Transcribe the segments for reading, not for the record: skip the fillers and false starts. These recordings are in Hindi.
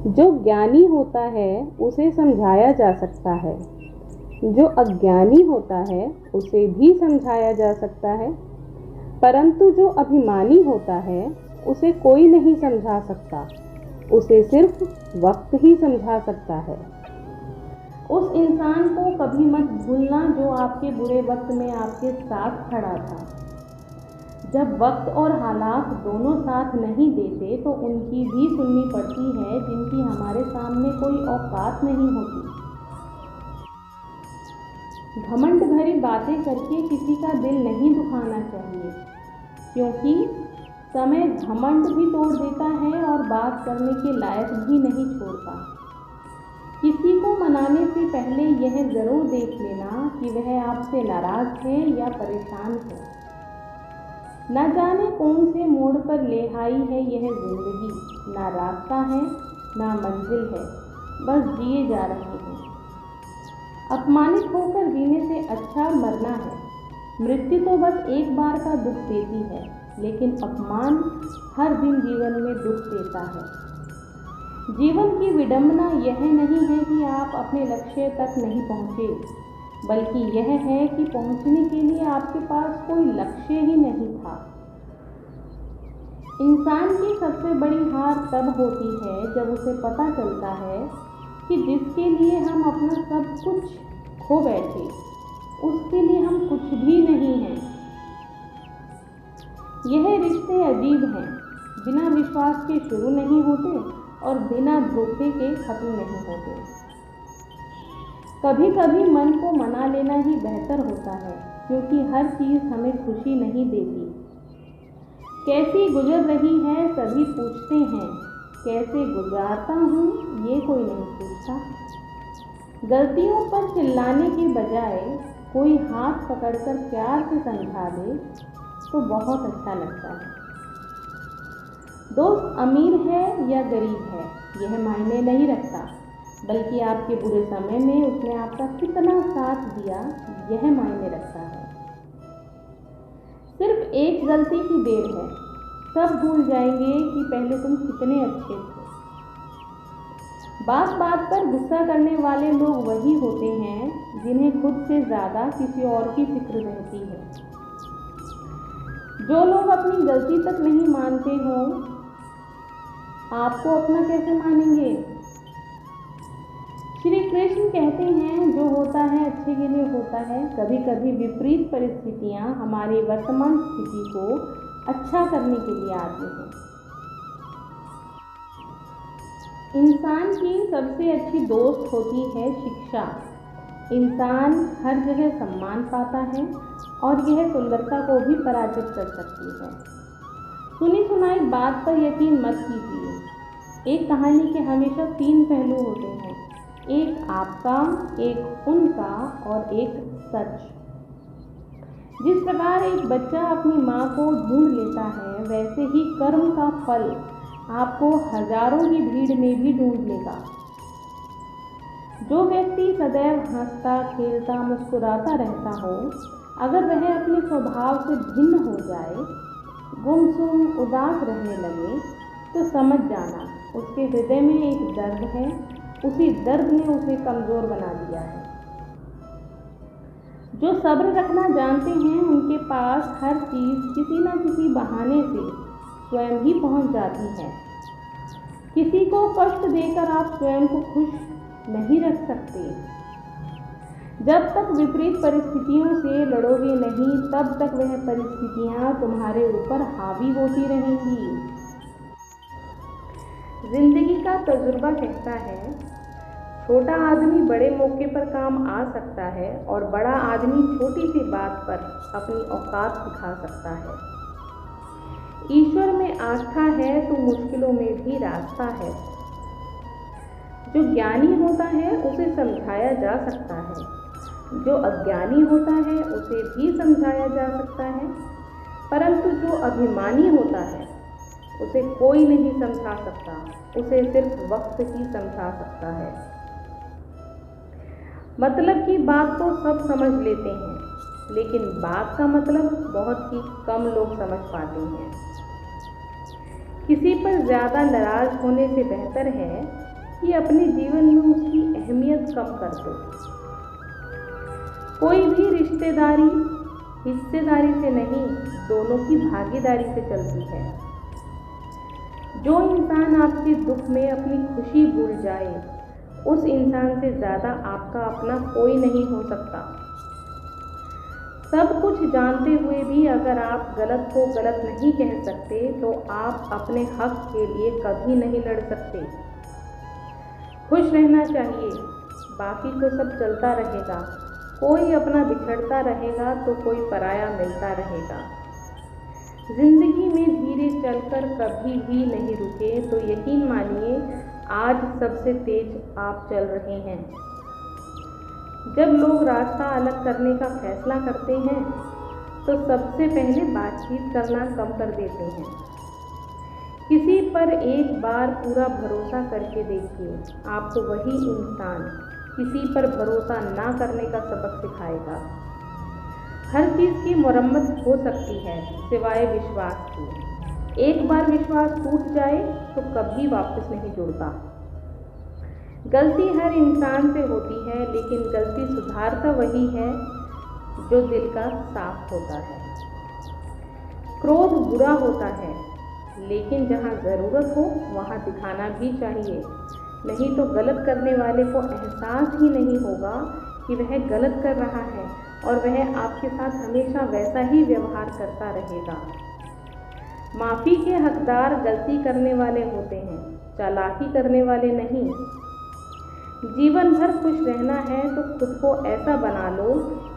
जो ज्ञानी होता है उसे समझाया जा सकता है, जो अज्ञानी होता है उसे भी समझाया जा सकता है, परंतु जो अभिमानी होता है उसे कोई नहीं समझा सकता, उसे सिर्फ वक्त ही समझा सकता है। उस इंसान को कभी मत भूलना जो आपके बुरे वक्त में आपके साथ खड़ा था। जब वक्त और हालात दोनों साथ नहीं देते तो उनकी भी सुननी पड़ती है जिनकी हमारे सामने कोई औकात नहीं होती। घमंड भरी बातें करके किसी का दिल नहीं दुखाना चाहिए, क्योंकि समय घमंड भी तोड़ देता है और बात करने के लायक भी नहीं छोड़ता। किसी को मनाने से पहले यह ज़रूर देख लेना कि वह आपसे नाराज़ है या परेशान है। न जाने कौन से मोड़ पर ले आई है यह जिंदगी, ना रास्ता है ना मंजिल है, बस जिए जा रहे हैं। अपमानित होकर जीने से अच्छा मरना है। मृत्यु तो बस एक बार का दुख देती है, लेकिन अपमान हर दिन जीवन में दुख देता है। जीवन की विडंबना यह नहीं है कि आप अपने लक्ष्य तक नहीं पहुँचे, बल्कि यह है कि पहुंचने के लिए आपके पास कोई लक्ष्य ही नहीं था। इंसान की सबसे बड़ी हार तब होती है जब उसे पता चलता है कि जिसके लिए हम अपना सब कुछ खो बैठे, उसके लिए हम कुछ भी नहीं हैं। यह रिश्ते अजीब हैं, बिना विश्वास के शुरू नहीं होते और बिना धोखे के खत्म नहीं होते। कभी कभी मन को मना लेना ही बेहतर होता है, क्योंकि हर चीज़ हमें खुशी नहीं देती। कैसी गुजर रही है सभी पूछते हैं, कैसे गुजारता हूँ ये कोई नहीं पूछता। गलतियों पर चिल्लाने के बजाय कोई हाथ पकड़कर प्यार से समझा दे तो बहुत अच्छा लगता है। दोस्त अमीर है या गरीब है यह मायने नहीं रखता, बल्कि आपके बुरे समय में उसने आपका कितना साथ दिया यह मायने रखता है। सिर्फ एक गलती की देर है, सब भूल जाएंगे कि पहले तुम कितने अच्छे थे। बात बात पर गुस्सा करने वाले लोग वही होते हैं जिन्हें खुद से ज़्यादा किसी और की फिक्र रहती है। जो लोग अपनी गलती तक नहीं मानते हों, आपको अपना कैसे मानेंगे। श्री कृष्ण कहते हैं जो होता है अच्छे के लिए होता है। कभी कभी विपरीत परिस्थितियां हमारी वर्तमान स्थिति को अच्छा करने के लिए आती हैं। इंसान की सबसे अच्छी दोस्त होती है शिक्षा। इंसान हर जगह सम्मान पाता है और यह सुंदरता को भी पराजित कर सकती है। सुनी सुनाई बात पर यकीन मत कीजिए। एक कहानी के हमेशा 3 पहलू होते हैं, एक आपका, एक उनका और एक सच। जिस प्रकार एक बच्चा अपनी माँ को ढूंढ लेता है, वैसे ही कर्म का फल आपको हजारों की भीड़ में भी ढूंढ लेगा। जो व्यक्ति सदैव हंसता खेलता मुस्कुराता रहता हो, अगर वह अपने स्वभाव से भिन्न हो जाए, गुमसुम उदास रहने लगे, तो समझ जाना उसके हृदय में एक दर्द है। उसी दर्द ने उसे कमज़ोर बना दिया है। जो सब्र रखना जानते हैं, उनके पास हर चीज़ किसी न किसी बहाने से स्वयं ही पहुंच जाती है। किसी को कष्ट देकर आप स्वयं को खुश नहीं रख सकते। जब तक विपरीत परिस्थितियों से लड़ोगे नहीं, तब तक वह परिस्थितियां तुम्हारे ऊपर हावी होती रहेंगी। जिंदगी का तजुर्बा कहता है, छोटा आदमी बड़े मौके पर काम आ सकता है और बड़ा आदमी छोटी सी बात पर अपनी औकात दिखा सकता है। ईश्वर में आस्था है तो मुश्किलों में भी रास्ता है। जो ज्ञानी होता है उसे समझाया जा सकता है, जो अज्ञानी होता है उसे भी समझाया जा सकता है, परंतु जो अभिमानी होता है उसे कोई नहीं समझा सकता, उसे सिर्फ वक्त ही समझा सकता है। मतलब की बात तो सब समझ लेते हैं, लेकिन बात का मतलब बहुत ही कम लोग समझ पाते हैं। किसी पर ज़्यादा नाराज होने से बेहतर है कि अपने जीवन में उसकी अहमियत कम कर दो। कोई भी रिश्तेदारी हिस्सेदारी से नहीं, दोनों की भागीदारी से चलती है। जो इंसान आपके दुख में अपनी खुशी भूल जाए, उस इंसान से ज़्यादा आपका अपना कोई नहीं हो सकता। सब कुछ जानते हुए भी अगर आप गलत को गलत नहीं कह सकते, तो आप अपने हक के लिए कभी नहीं लड़ सकते। खुश रहना चाहिए, बाकी तो सब चलता रहेगा। कोई अपना बिछड़ता रहेगा तो कोई पराया मिलता रहेगा। जिंदगी में धीरे चलकर कभी भी नहीं रुके, तो यकीन मानिए आज सबसे तेज आप चल रहे हैं। जब लोग रास्ता अलग करने का फैसला करते हैं, तो सबसे पहले बातचीत करना कम कर देते हैं। किसी पर एक बार पूरा भरोसा करके देखिए, आपको वही इंसान किसी पर भरोसा ना करने का सबक सिखाएगा। हर चीज़ की मरम्मत हो सकती है सिवाय विश्वास की। एक बार विश्वास टूट जाए तो कभी वापस नहीं जुड़ता। गलती हर इंसान से होती है, लेकिन गलती सुधारता वही है जो दिल का साफ होता है। क्रोध बुरा होता है, लेकिन जहाँ ज़रूरत हो वहाँ दिखाना भी चाहिए, नहीं तो गलत करने वाले को एहसास ही नहीं होगा कि वह गलत कर रहा है और वह आपके साथ हमेशा वैसा ही व्यवहार करता रहेगा। माफ़ी के हकदार गलती करने वाले होते हैं, चालाकी करने वाले नहीं। जीवन भर खुश रहना है तो खुद को ऐसा बना लो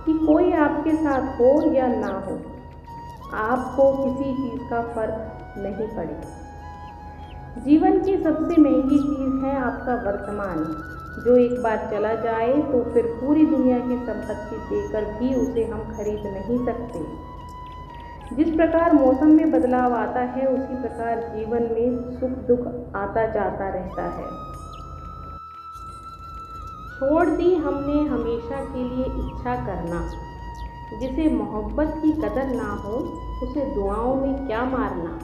कि कोई आपके साथ हो या ना हो, आपको किसी चीज़ का फर्क नहीं पड़े। जीवन की सबसे महंगी चीज़ है आपका वर्तमान, जो एक बार चला जाए तो फिर पूरी दुनिया की संपत्ति देकर भी उसे हम खरीद नहीं सकते। जिस प्रकार मौसम में बदलाव आता है, उसी प्रकार जीवन में सुख दुख आता जाता रहता है। छोड़ दी हमने हमेशा के लिए इच्छा करना, जिसे मोहब्बत की कदर ना हो उसे दुआओं में क्या मारना।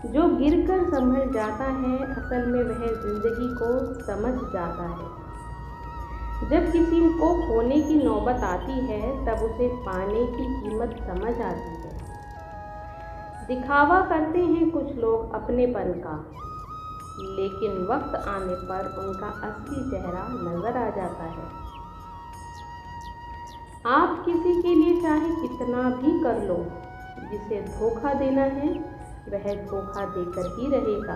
जो गिरकर संभल जाता है, असल में वह जिंदगी को समझ जाता है। जब किसी को खोने की नौबत आती है, तब उसे पाने की कीमत समझ आती है। दिखावा करते हैं कुछ लोग अपनेपन का, लेकिन वक्त आने पर उनका असली चेहरा नजर आ जाता है। आप किसी के लिए चाहे कितना भी कर लो, जिसे धोखा देना है वह धोखा देकर ही रहेगा।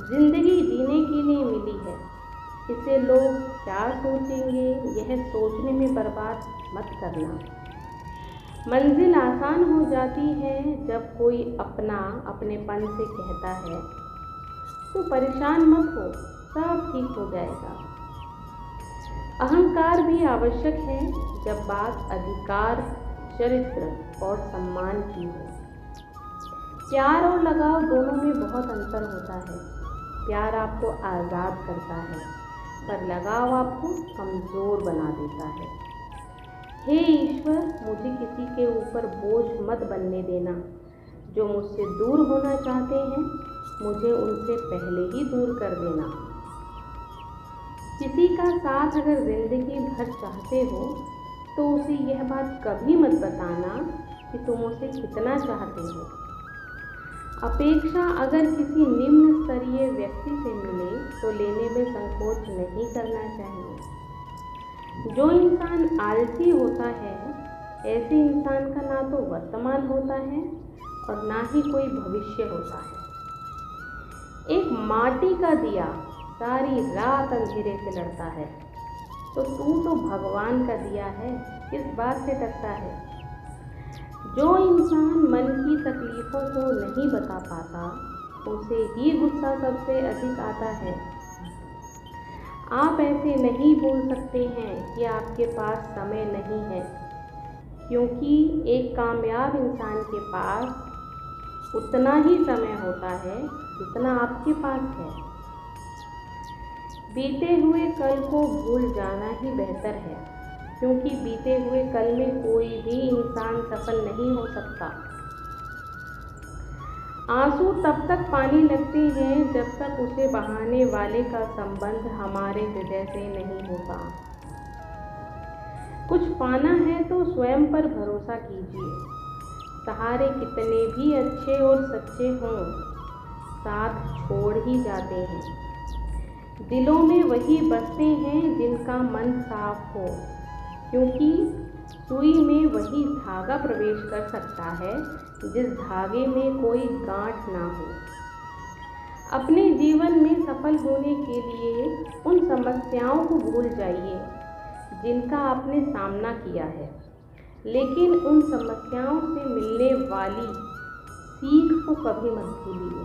जिंदगी जीने के लिए मिली है, इसे लोग क्या सोचेंगे यह सोचने में बर्बाद मत करना। मंजिल आसान हो जाती है जब कोई अपना अपनेपन से कहता है, तो परेशान मत हो, सब ठीक हो जाएगा। अहंकार भी आवश्यक है जब बात अधिकार, चरित्र और सम्मान की हो। प्यार और लगाव दोनों में बहुत अंतर होता है। प्यार आपको आज़ाद करता है, पर लगाव आपको कमज़ोर बना देता है। हे ईश्वर, मुझे किसी के ऊपर बोझ मत बनने देना। जो मुझसे दूर होना चाहते हैं, मुझे उनसे पहले ही दूर कर देना। किसी का साथ अगर ज़िंदगी भर चाहते हो, तो उसे यह बात कभी मत बताना कि तुम उसे कितना चाहते हो। अपेक्षा अगर किसी निम्न स्तरीय व्यक्ति से मिले, तो लेने में संकोच नहीं करना चाहिए। जो इंसान आलसी होता है, ऐसे इंसान का ना तो वर्तमान होता है और ना ही कोई भविष्य होता है। एक माटी का दिया सारी रात अंधेरे से लड़ता है, तो तू तो भगवान का दिया है, किस बात से डरता है। जो इंसान मन की तकलीफ़ों को नहीं बता पाता, उसे ही गुस्सा सबसे अधिक आता है। आप ऐसे नहीं बोल सकते हैं कि आपके पास समय नहीं है, क्योंकि एक कामयाब इंसान के पास उतना ही समय होता है जितना आपके पास है। बीते हुए कल को भूल जाना ही बेहतर है, क्योंकि बीते हुए कल में कोई भी इंसान सफल नहीं हो सकता। आंसू तब तक पानी लगते हैं जब तक उसे बहाने वाले का संबंध हमारे हृदय से नहीं होता। कुछ पाना है तो स्वयं पर भरोसा कीजिए। सहारे कितने भी अच्छे और सच्चे हों, साथ छोड़ ही जाते हैं। दिलों में वही बसते हैं जिनका मन साफ हो, क्योंकि सुई में वही धागा प्रवेश कर सकता है जिस धागे में कोई गांठ ना हो। अपने जीवन में सफल होने के लिए उन समस्याओं को भूल जाइए जिनका आपने सामना किया है, लेकिन उन समस्याओं से मिलने वाली सीख को कभी मत भूलिए।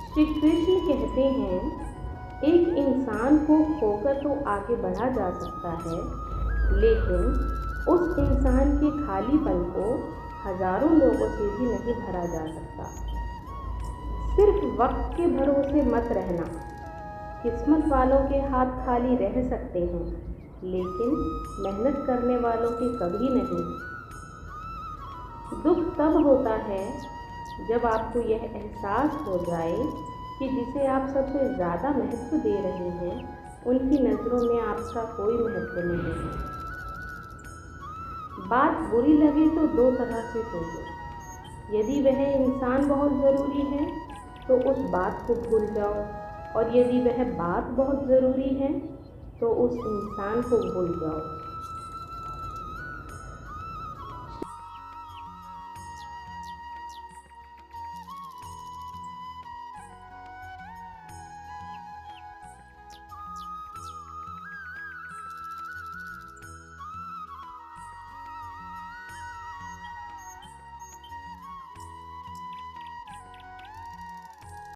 श्री कृष्ण कहते हैं, एक इंसान को खोकर तो आगे बढ़ा जा सकता है, लेकिन उस इंसान के खालीपन को हजारों लोगों से भी नहीं भरा जा सकता। सिर्फ वक्त के भरोसे मत रहना। किस्मत वालों के हाथ खाली रह सकते हैं, लेकिन मेहनत करने वालों के कभी नहीं। दुख तब होता है जब आपको यह एहसास हो जाए कि जिसे आप सबसे ज़्यादा महत्व दे रहे हैं, उनकी नज़रों में आपका कोई महत्व नहीं है। बात बुरी लगे तो दो तरह से सोचो। यदि वह इंसान बहुत ज़रूरी है तो उस बात को भूल जाओ, और यदि वह बात बहुत ज़रूरी है तो उस इंसान को भूल जाओ।